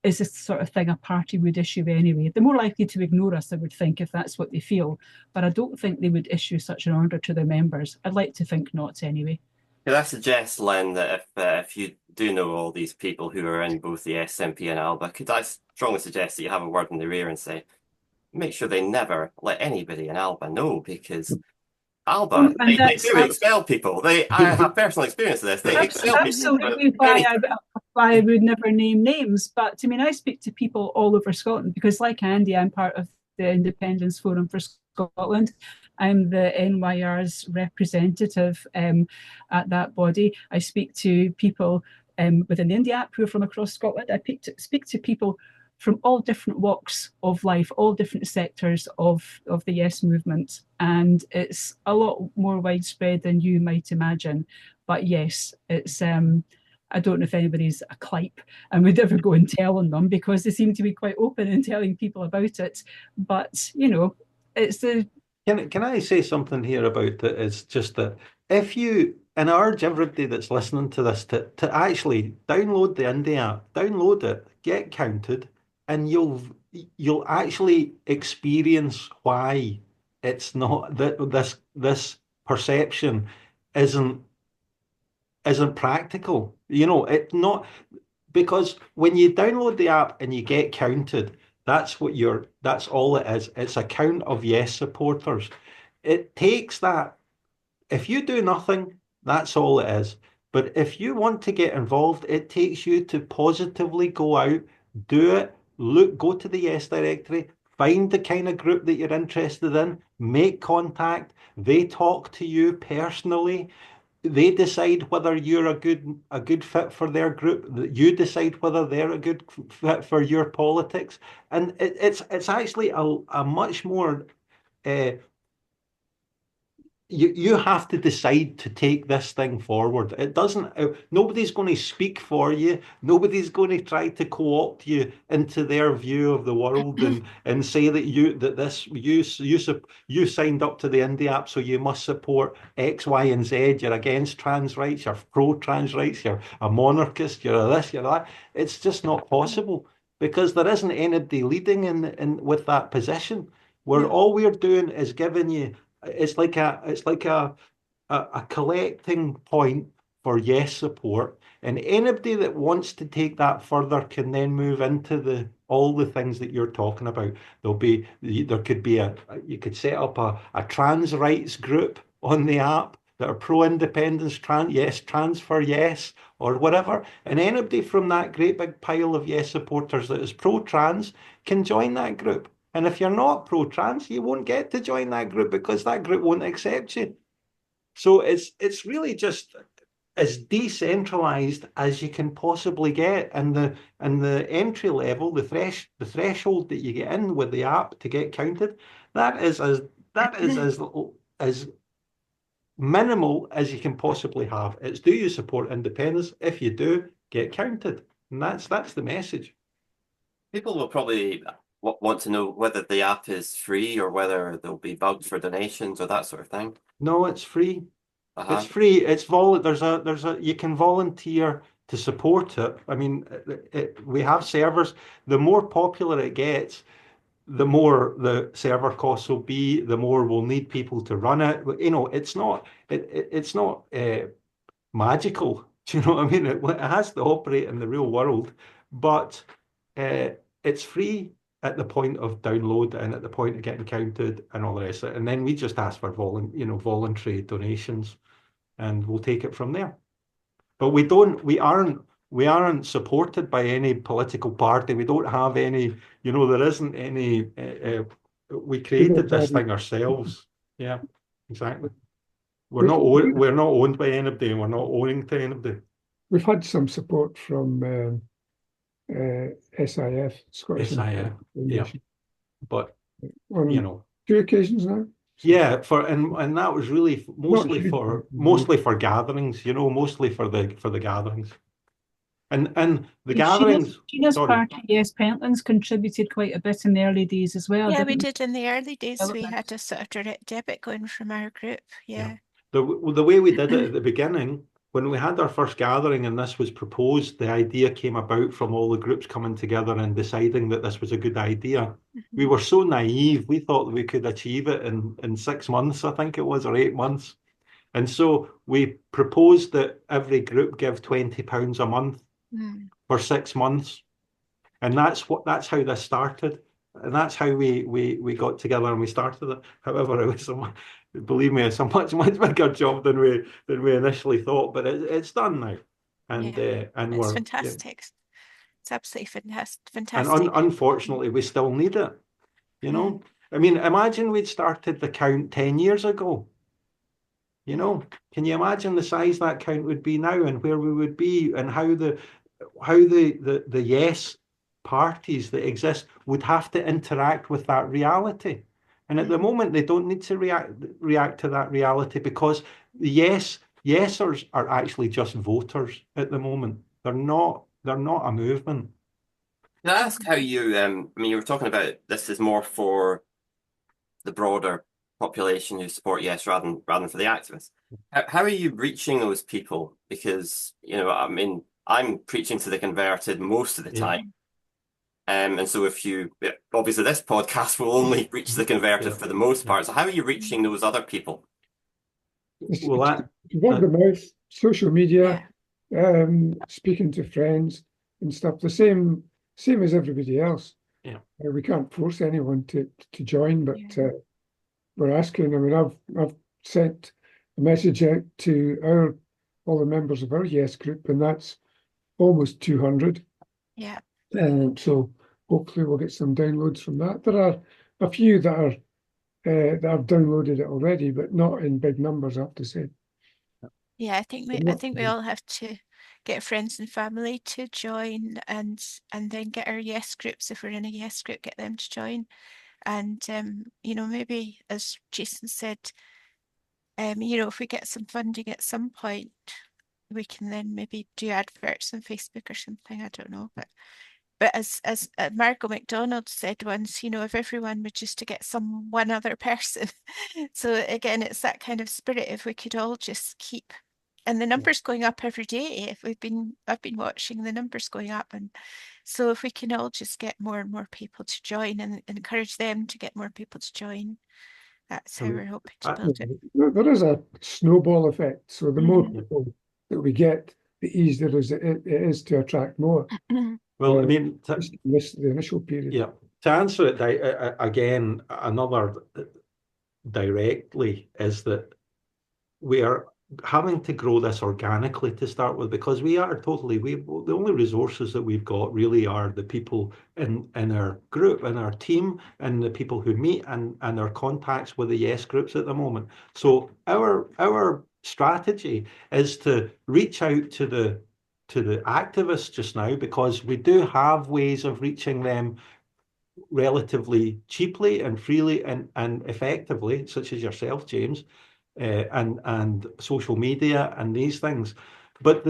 is the sort of thing a party would issue anyway. They're more likely to ignore us, I would think, if that's what they feel. But I don't think they would issue such an order to their members. I'd like to think not anyway. Could I suggest, Lynn, that if you do know all these people who are in both the SNP and Alba, could I strongly suggest that you have a word in their ear and say, make sure they never let anybody in Alba know, because Alba, And they do expel people. I have personal experience of this. They expel people. Absolutely why I would never name names. But I mean, I speak to people all over Scotland because, like Andy, I'm part of the Independence Forum for Scotland. I'm the NYR's representative at that body. I speak to people within the IndyApp who are from across Scotland. I speak to people from all different walks of life, all different sectors of the Yes movement. And it's a lot more widespread than you might imagine. But yes, it's I don't know if anybody's a clipe and would ever go and tell on them, because they seem to be quite open in telling people about it. But, it's the... Can I say something here about it? It's just that if you, and I urge everybody that's listening to this to actually download the IndyApp, download it, get counted, and you'll actually experience why it's not that this perception isn't practical. It's not, because when you download the app and you get counted, that's all it is. It's a count of yes supporters. It takes that. If you do nothing, that's all it is. But if you want to get involved, it takes you to positively go out, do it, go to the Yes directory, find the kind of group that you're interested in, make contact, they talk to you personally, they decide whether you're a good fit for their group, you decide whether they're a good fit for your politics. And it's actually a much more you have to decide to take this thing forward. It doesn't. Nobody's going to speak for you. Nobody's going to try to co-opt you into their view of the world and say that you signed up to the IndyApp, so you must support X, Y, and Z. You're against trans rights. You're pro-trans rights. You're a monarchist. You're a this. You're that. It's just not possible, because there isn't anybody leading in with that position. All we're doing is giving you. It's like a collecting point for yes support, and anybody that wants to take that further can then move into all the things that you're talking about. There could be you could set up a trans rights group on the app that are pro-independence, trans for yes, or whatever, and anybody from that great big pile of yes supporters that is pro-trans can join that group. And if you're not pro-trans, you won't get to join that group, because that group won't accept you. So it's really just as decentralized as you can possibly get. And the entry level, the threshold that you get in with the app to get counted, that is as minimal as you can possibly have. It's, do you support independence? If you do, get counted. And that's the message. People will probably want to know whether the app is free or whether there'll be bugs for donations or that sort of thing. No, it's free. It's free. It's you can volunteer to support it. I mean, we have servers. The more popular it gets, the more the server costs will be, the more we'll need people to run it. It's not magical. Do you know what I mean? It has to operate in the real world, but it's free at the point of download and at the point of getting counted and all the rest of it. And then we just ask for voluntary donations, and we'll take it from there. But we aren't supported by any political party. We don't have any, there isn't any, we created this thing ourselves. Yeah, exactly. We're not owned by anybody, and we're not owning to anybody. We've had some support from SIF, Scottish SIF, Independent yeah. Foundation, But, on you know, 2 occasions now. yeah, and that was really mostly huge, for gatherings, you know, mostly for the gatherings. And the Yeah, gatherings, Sheena's sorry. party, yes, Pentlands contributed quite a bit in the early days as well. Yeah, we didn't did in the early days. We Development. had a sort of direct debit going from our group. Yeah. The way we did it at the beginning, when we had our first gathering and this was proposed, the idea came about from all the groups coming together and deciding that this was a good idea. We were so naive, we thought that we could achieve it in 6 months, I think it was, or 8 months. And so we proposed that every group give £20 a month for 6 months. And that's how this started. And that's how we got together and we started it. However, it was believe me, it's a much bigger job than we initially thought. But it's done now, and It's we're fantastic. It's absolutely and fantastic. unfortunately, we still need it. You know, I mean, imagine we'd started the count 10 years ago. You know, can you imagine the size that count would be now and where we would be and how the yes parties that exist would have to interact with that reality. And at the moment, they don't need to react to that reality because the yesers are actually just voters at the moment. They're not a movement. Can I ask how you, I mean, you were talking about this is more for the broader population who support yes rather than for the activists. How are you reaching those people? Because, you know, I mean, I'm preaching to the converted most of the time. And so obviously this podcast will only reach the converted for the most part. So how are you reaching those other people? Well, word of mouth, social media, speaking to friends and stuff, the same as everybody else. Yeah. We can't force anyone to join, but we're asking. I mean, I've sent a message out to all the members of our Yes group, and that's almost 200. Yeah. And so hopefully we'll get some downloads from that. There are a few that have downloaded it already, but not in big numbers, I have to say. Yeah, I think we all have to get friends and family to join, and then get our yes groups, if we're in a yes group, get them to join. And you know, maybe as Jason said, you know, if we get some funding at some point, we can then maybe do adverts on Facebook or something. I don't know, but as Margot McDonald said once, you know, if everyone would just to get one other person. So again, it's that kind of spirit. If we could all just keep, and the numbers going up every day. I've been watching the numbers going up, and so if we can all just get more and more people to join and encourage them to get more people to join, that's how we're hoping to build it. There is a snowball effect. So the more people that we get, the easier it is to attract more. Well, I mean, the initial period. Yeah. To answer it again, another directly is that we are having to grow this organically to start with, because the only resources that we've got really are the people in our group, in our team, and the people who meet and our contacts with the yes groups at the moment. So our strategy is to reach out to the activists just now, because we do have ways of reaching them relatively cheaply and freely and effectively, such as yourself, James, and social media and these things. But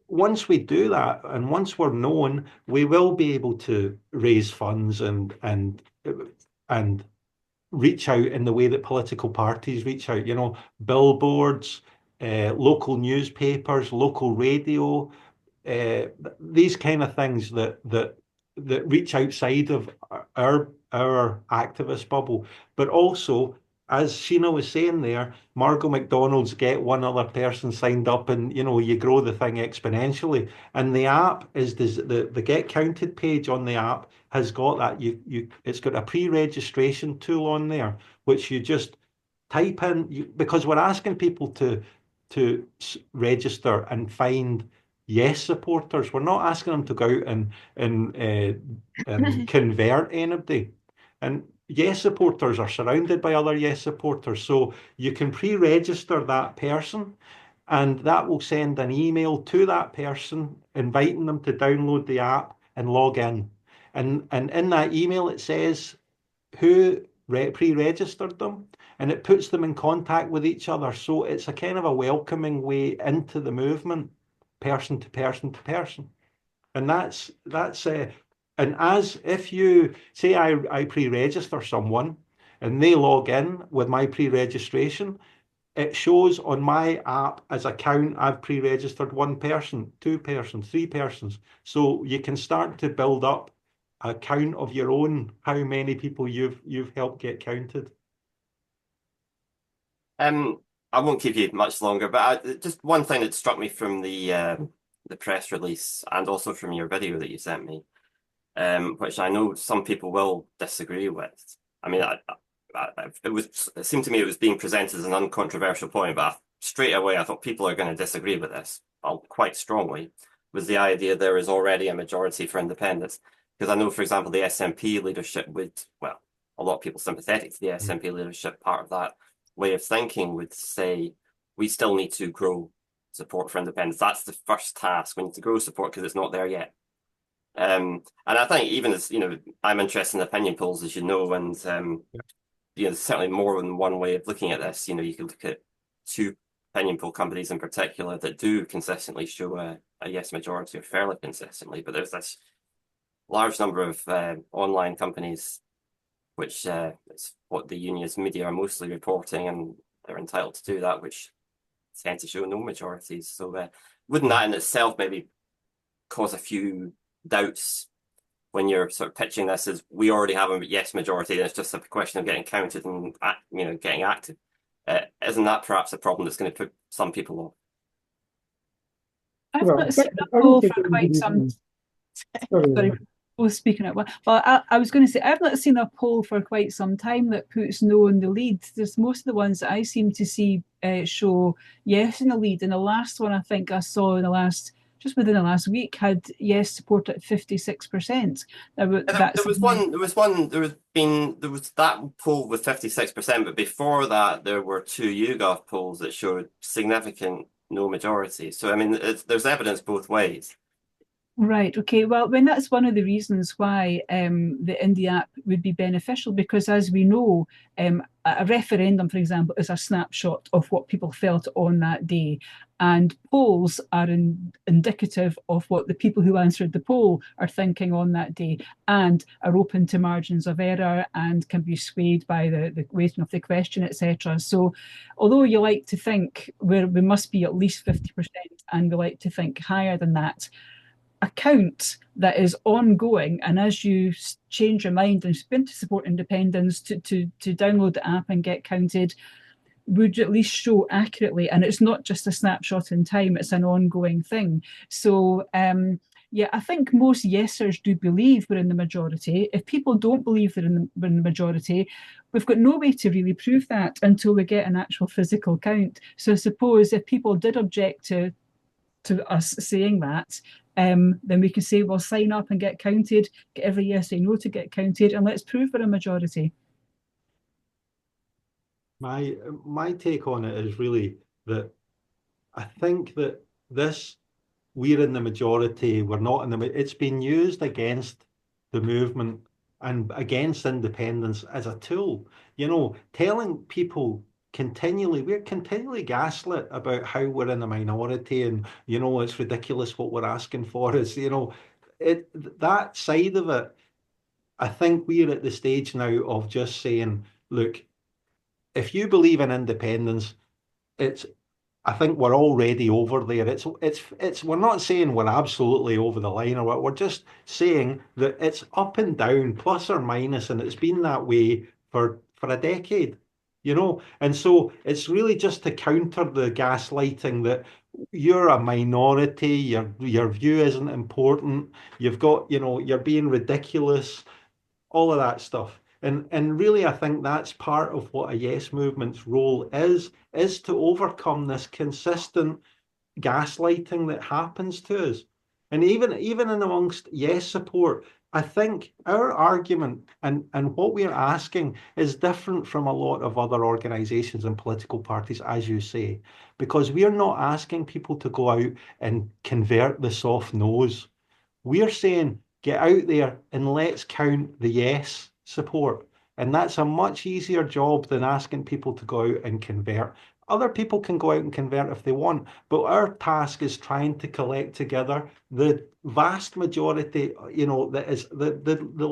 once we do that, and once we're known, we will be able to raise funds and reach out in the way that political parties reach out. You know, billboards, local newspapers, local radio, these kind of things that reach outside of our activist bubble. But also, as Sheena was saying there, Margot McDonald's get one other person signed up, and you know, you grow the thing exponentially. And the app is the Get Counted page on the app has got that. It's got a pre-registration tool on there, which you just type in, because we're asking people to register and find yes supporters. We're not asking them to go out and convert anybody. And yes supporters are surrounded by other yes supporters. So you can pre-register that person, and that will send an email to that person inviting them to download the app and log in. And in that email, it says who pre-registered them, and it puts them in contact with each other. So it's a kind of a welcoming way into the movement, person to person to person. And that's and as if you say I pre-register someone and they log in with my pre-registration, it shows on my app as a count I've pre-registered one person, two persons, three persons. So you can start to build up a count of your own, how many people you've helped get counted. I won't keep you much longer, but just one thing that struck me from the press release and also from your video that you sent me, which I know some people will disagree with. I mean, it seemed to me it was being presented as an uncontroversial point, but straight away I thought people are going to disagree with this, quite strongly, was the idea there is already a majority for independents. Because I know, for example, the SNP leadership would, well, a lot of people sympathetic to the SNP leadership, part of that way of thinking would say, we still need to grow support for independence. That's the first task. We need to grow support because it's not there yet. And I think even as, I'm interested in opinion polls, as you know, and there's certainly more than one way of looking at this. You can look at two opinion poll companies in particular that do consistently show a yes majority, or fairly consistently, but there's this large number of online companies, which is what the unionist media are mostly reporting, and they're entitled to do that, which tend to show no majorities. So wouldn't that in itself maybe cause a few doubts when you're sort of pitching this as we already have a yes majority, and it's just a question of getting counted and getting active? Isn't that perhaps a problem that's going to put some people off? I've Well, not seen I a don't poll think for quite anybody some. can- Sorry. Sorry, both speaking at once. Well, I was going to say I've not seen a poll for quite some time that puts no in the lead. There's most of the ones that I seem to see show yes in the lead, and the last one I think I saw just within the last week had yes support at 56%. There was that poll with 56%, but before that there were two YouGov polls that showed significant no majority. So I mean, there's evidence both ways. Right. Okay. Well, when that's one of the reasons why the IndyApp would be beneficial, because as we know, a referendum, for example, is a snapshot of what people felt on that day, and polls are indicative of what the people who answered the poll are thinking on that day, and are open to margins of error and can be swayed by the weighting of the question, etc. So, although you like to think we must be at least 50%, and we like to think higher than that, a count that is ongoing, and as you change your mind and spin to support independence to download the app and get counted, would at least show accurately, and it's not just a snapshot in time, it's an ongoing thing. So yeah, I think most yesers do believe we're in the majority. If people don't believe we're in the majority, we've got no way to really prove that until we get an actual physical count. So I suppose if people did object to us saying that, then we can say, well, sign up and get counted, get every yes or no to get counted, and let's prove we're a majority. My take on it is really that I think that we're in the majority, we're not in it's been used against the movement and against independence as a tool. Telling people we're continually gaslit about how we're in a minority, and it's ridiculous what we're asking for is that side of it. I think we're at the stage now of just saying, look, if you believe in independence, I think we're already over there. We're not saying we're absolutely over the line or what. We're just saying that it's up and down, plus or minus, and it's been that way for a decade. And so it's really just to counter the gaslighting that you're a minority, your view isn't important, you've got, you're being ridiculous, all of that stuff. And really, I think that's part of what a yes movement's role is to overcome this consistent gaslighting that happens to us. And even in amongst yes support, I think our argument and what we're asking is different from a lot of other organisations and political parties, as you say, because we're not asking people to go out and convert the soft no's. We're saying get out there and let's count the yes support. And that's a much easier job than asking people to go out and convert. Other people can go out and convert if they want, but our task is trying to collect together the vast majority, that is the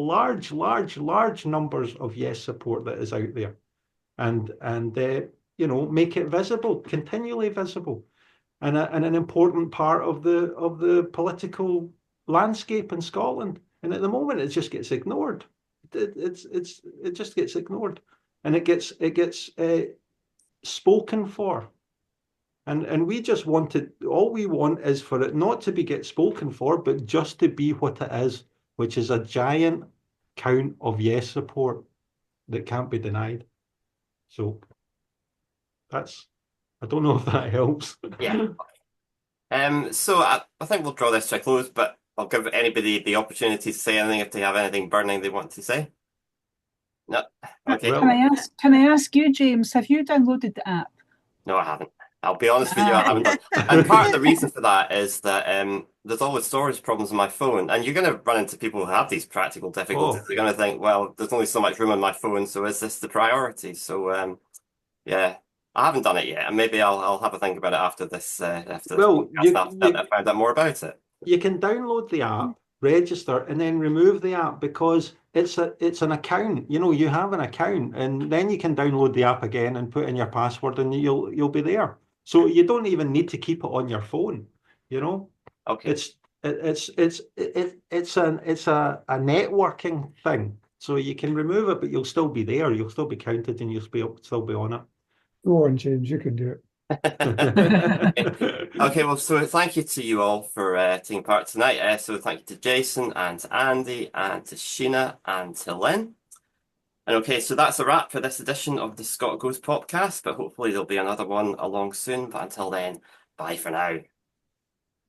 large numbers of yes support that is out there, and make it visible, continually visible, and an important part of the political landscape in Scotland. And at the moment, it just gets ignored. It just gets ignored, and it gets spoken for. And we just all we want is for it not to get spoken for, but just to be what it is, which is a giant count of yes support that can't be denied. So I don't know if that helps. Yeah. So I think we'll draw this to a close, but I'll give anybody the opportunity to say anything if they have anything burning they want to say. No? Okay. Well, Can I ask you, James, have you downloaded the app? No, I haven't. I'll be honest with you, I haven't done. And part of the reason for that is that there's always storage problems on my phone, and you're going to run into people who have these practical difficulties. They're going to think, well, there's only so much room on my phone, so is this the priority? So, yeah, I haven't done it yet, and maybe I'll have a think about it after this. Well, podcast, I found out more about it. You can download the app, register, and then remove the app because it's an account. You have an account, and then you can download the app again and put in your password, and you'll be there. So you don't even need to keep it on your phone. Okay. It's a networking thing. So you can remove it, but you'll still be there. You'll still be counted, and you'll still be on it. Go on, James, you can do it. Okay, well, so thank you to you all for taking part tonight. So thank you to Jason and to Andy and to Sheena and to Lynn. And okay, so that's a wrap for this edition of the Scot Goes Popcast, but hopefully there'll be another one along soon. But until then, bye for now.